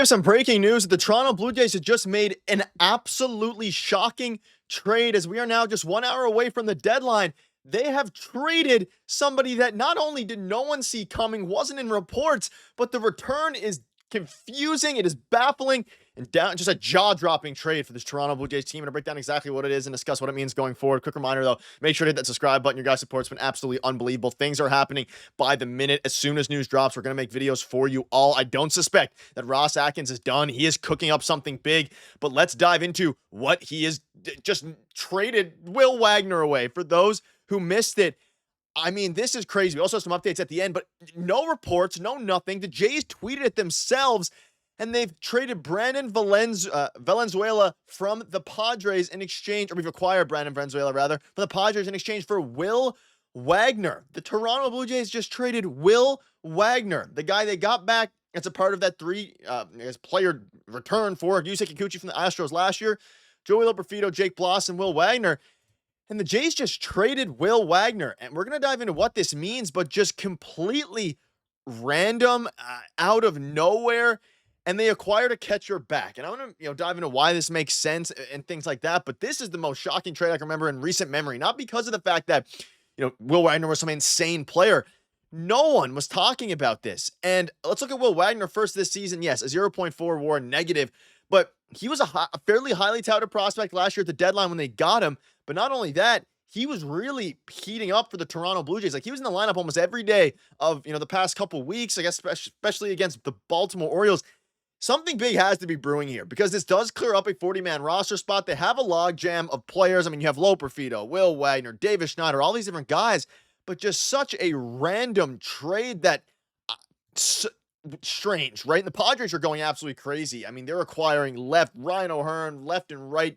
Here's some breaking news. The Toronto Blue Jays have just made an absolutely shocking trade as we are now just 1 hour away from the deadline. They have traded somebody that not only did no one see coming, wasn't in reports, but the return is confusing. It is baffling and just a jaw-dropping trade for this Toronto Blue Jays team. I'm going to break down exactly what it is and discuss what it means going forward. Quick reminder, though, make sure to hit that subscribe button. Your guys' support's been absolutely unbelievable. Things are happening by the minute. As soon as news drops, we're going to make videos for you all. I don't suspect that Ross Atkins is done. He is cooking up something big, but let's dive into what he is just traded Will Wagner away. For those who missed it, I mean, this is crazy. We also have some updates at the end, but no reports, no nothing. The Jays tweeted it themselves, and they've traded Brandon Valenzuela from the Padres in exchange, or we've acquired Brandon Valenzuela, rather, from the Padres in exchange for Will Wagner. The Toronto Blue Jays just traded Will Wagner, the guy they got back as a part of that player return for Yusei Kikuchi from the Astros last year, Joey Loperfido, Jake Bloss, and Will Wagner. And the Jays just traded Will Wagner, and we're going to dive into what this means, but just completely random, out of nowhere, and they acquired a catcher back. And I want to, dive into why this makes sense and things like that, but this is the most shocking trade I can remember in recent memory, not because of the fact that, Will Wagner was some insane player. No one was talking about this. And let's look at Will Wagner first this season. Yes, a 0.4 WAR negative, but he was a fairly highly touted prospect last year at the deadline when they got him. But not only that, he was really heating up for the Toronto Blue Jays. Like, he was in the lineup almost every day of, the past couple weeks, I guess, especially against the Baltimore Orioles. Something big has to be brewing here because this does clear up a 40-man roster spot. They have a logjam of players. I mean, you have Loperfido, Will Wagner, Davis Schneider, all these different guys, but just such a random trade that strange, right? And the Padres are going absolutely crazy. I mean, they're acquiring Ryan O'Hearn, left and right.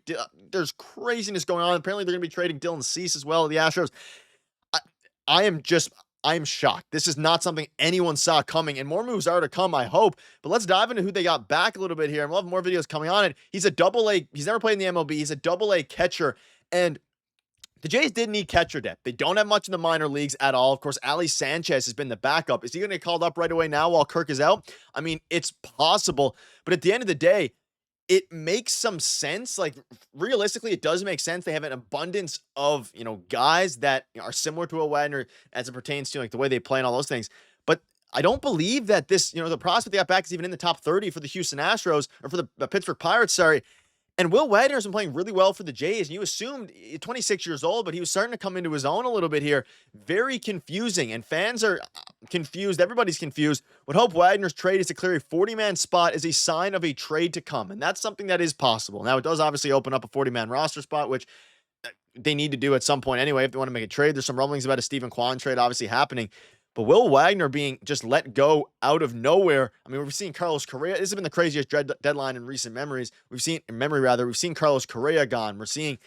There's craziness going on. Apparently, they're going to be trading Dylan Cease as well to the Astros. I am shocked. This is not something anyone saw coming, and more moves are to come, I hope. But let's dive into who they got back a little bit here, and we'll have more videos coming on it. He's a double-A. He's never played in the MLB. He's a double-A catcher, and the Jays did need catcher depth. They don't have much in the minor leagues at all. Of course, Ali Sanchez has been the backup. Is he going to get called up right away now while Kirk is out? I mean, it's possible. But at the end of the day, it makes some sense. Like, realistically, it does make sense. They have an abundance of, guys that are similar to a Wagner as it pertains to, like, the way they play and all those things. But I don't believe that this, the prospect they got back is even in the top 30 for the Houston Astros, or for the Pittsburgh Pirates, sorry. And Will Wagner has been playing really well for the Jays. And you assumed 26 years old, but he was starting to come into his own a little bit here. Very confusing. And fans are confused. Everybody's confused. Would hope Wagner's trade is to clear a 40-man spot as a sign of a trade to come. And that's something that is possible. Now, it does obviously open up a 40-man roster spot, which they need to do at some point anyway if they want to make a trade. There's some rumblings about a Stephen Kwan trade obviously happening. But Will Wagner being just let go out of nowhere. I mean, we've seen Carlos Correa. This has been the craziest deadline in recent memories. We've seen Carlos Correa gone. We're seeing,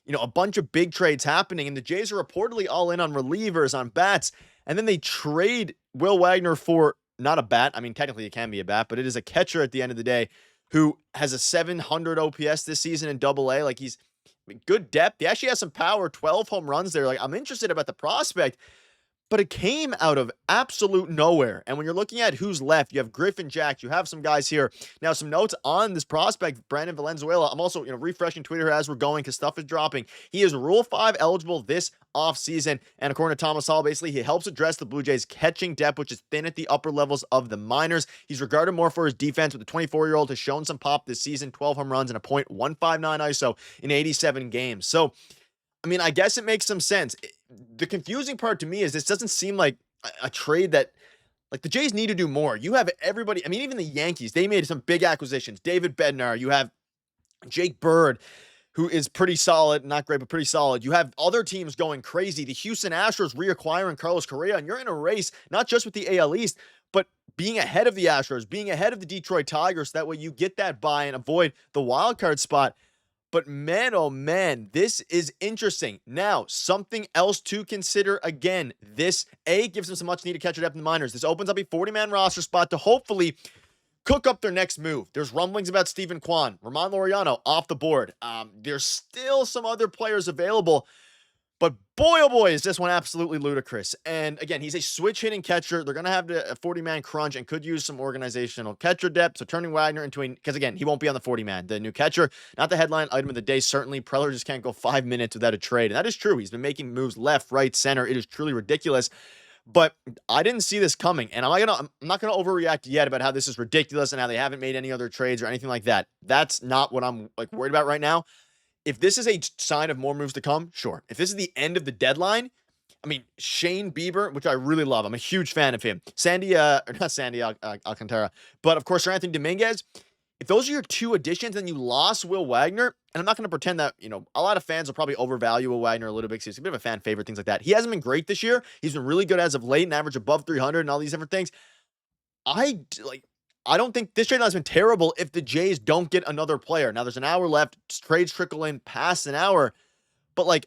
a bunch of big trades happening. And the Jays are reportedly all in on relievers, on bats. And then they trade Will Wagner for not a bat. I mean, technically it can be a bat, but it is a catcher at the end of the day who has a 700 OPS this season in Double-A. Like, he's good depth. He actually has some power, 12 home runs there. Like, I'm interested about the prospect. But it came out of absolute nowhere. And when you're looking at who's left, you have Griffin Jack, you have some guys here. Now, some notes on this prospect, Brandon Valenzuela. I'm also, refreshing Twitter as we're going because stuff is dropping. He is Rule 5 eligible this offseason. And according to Thomas Hall, basically, he helps address the Blue Jays' catching depth, which is thin at the upper levels of the minors. He's regarded more for his defense, but the 24-year-old has shown some pop this season, 12 home runs and a .159 ISO in 87 games. So, I mean, I guess it makes some sense. The confusing part to me is this doesn't seem like a trade that, like, the Jays need to do more. You have everybody. I mean, even the Yankees, they made some big acquisitions. David Bednar, you have Jake Bird, who is pretty solid, not great, but pretty solid. You have other teams going crazy. The Houston Astros reacquiring Carlos Correa, and you're in a race, not just with the AL East, but being ahead of the Astros, being ahead of the Detroit Tigers. That way you get that bye and avoid the wild card spot. But man, oh man, this is interesting. Now, something else to consider again. This, gives them some much needed catcher depth in the minors. This opens up a 40-man roster spot to hopefully cook up their next move. There's rumblings about Stephen Kwan, Ramon Laureano off the board. There's still some other players available, but boy, oh boy, is this one absolutely ludicrous. And again, he's a switch hitting catcher. They're going to have a 40-man crunch and could use some organizational catcher depth. So turning Wagner into because again, he won't be on the 40-man. The new catcher, not the headline item of the day, certainly. Preller just can't go 5 minutes without a trade. And that is true. He's been making moves left, right, center. It is truly ridiculous. But I didn't see this coming. And I'm not gonna overreact yet about how this is ridiculous and how they haven't made any other trades or anything like that. That's not what I'm worried about right now. If this is a sign of more moves to come, sure. If this is the end of the deadline, I mean, Shane Bieber, which I really love. I'm a huge fan of him. Not Sandy Alcantara, but of course, Anthony Dominguez. If those are your two additions and you lost Will Wagner, and I'm not going to pretend that, a lot of fans will probably overvalue Will Wagner a little bit because he's a bit of a fan favorite, things like that. He hasn't been great this year. He's been really good as of late and average above 300 and all these different things. I don't think this trade line has been terrible if the Jays don't get another player. Now there's an hour left. Trades trickle in past an hour, but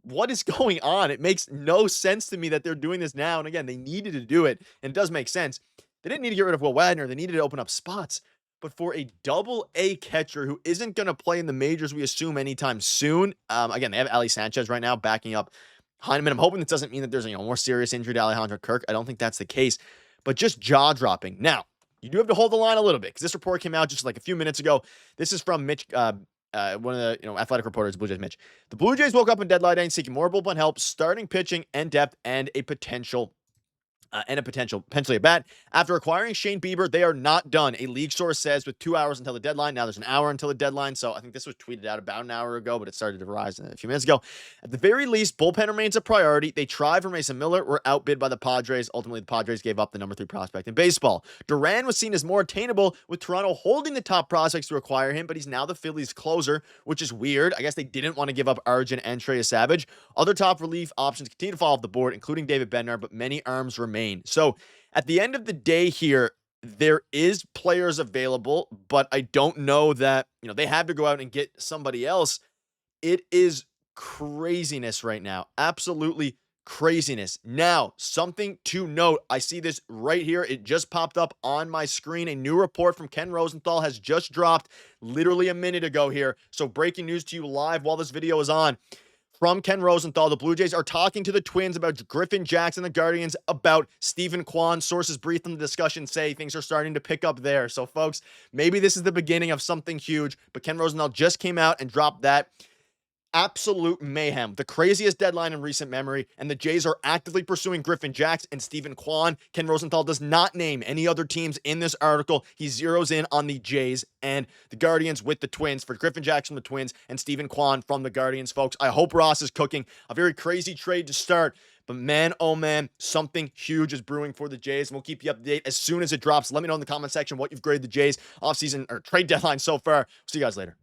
what is going on? It makes no sense to me that they're doing this now. And again, they needed to do it, and it does make sense. They didn't need to get rid of Will Wagner. They needed to open up spots. But for a double-A catcher who isn't going to play in the majors, we assume anytime soon. Again, they have Ali Sanchez right now backing up Heineman. I'm hoping this doesn't mean that there's a more serious injury to Alejandro Kirk. I don't think that's the case, but just jaw-dropping. Now, you do have to hold the line a little bit because this report came out just a few minutes ago. This is from Mitch, one of the athletic reporters, Blue Jays Mitch. The Blue Jays woke up in deadline day seeking more bullpen help, starting pitching and depth, and a potentially a bat. After acquiring Shane Bieber, they are not done. A league source says with 2 hours until the deadline. Now there's an hour until the deadline. So I think this was tweeted out about an hour ago, but it started to rise a few minutes ago. At the very least, bullpen remains a priority. They tried for Mason Miller, were outbid by the Padres. Ultimately, the Padres gave up the number 3 prospect in baseball. Duran was seen as more attainable, with Toronto holding the top prospects to acquire him, but he's now the Phillies' closer, which is weird. I guess they didn't want to give up Arjun and Trey Savage. Other top relief options continue to fall off the board, including David Bednar, but many arms remain. So at the end of the day here, there is players available, but I don't know that, they have to go out and get somebody else. It is craziness right now. Absolutely craziness. Now, something to note. I see this right here. It just popped up on my screen. A new report from Ken Rosenthal has just dropped literally a minute ago here. So breaking news to you live while this video is on. From Ken Rosenthal, the Blue Jays are talking to the Twins about Griffin Jackson, the Guardians, about Stephen Kwan. Sources briefed in the discussion say things are starting to pick up there. So, folks, maybe this is the beginning of something huge, but Ken Rosenthal just came out and dropped that. Absolute mayhem, the craziest deadline in recent memory, and the Jays are actively pursuing Griffin Jackson and Stephen Kwan. Ken Rosenthal does not name any other teams in this article. He zeroes in on the Jays and the Guardians with the Twins for Griffin Jackson, the Twins, and Stephen Kwan from the Guardians, folks. I hope Ross is cooking. A very crazy trade to start, but man, oh man, something huge is brewing for the Jays, and we'll keep you up to date as soon as it drops. Let me know in the comment section what you've graded the Jays offseason or trade deadline so far. See you guys later.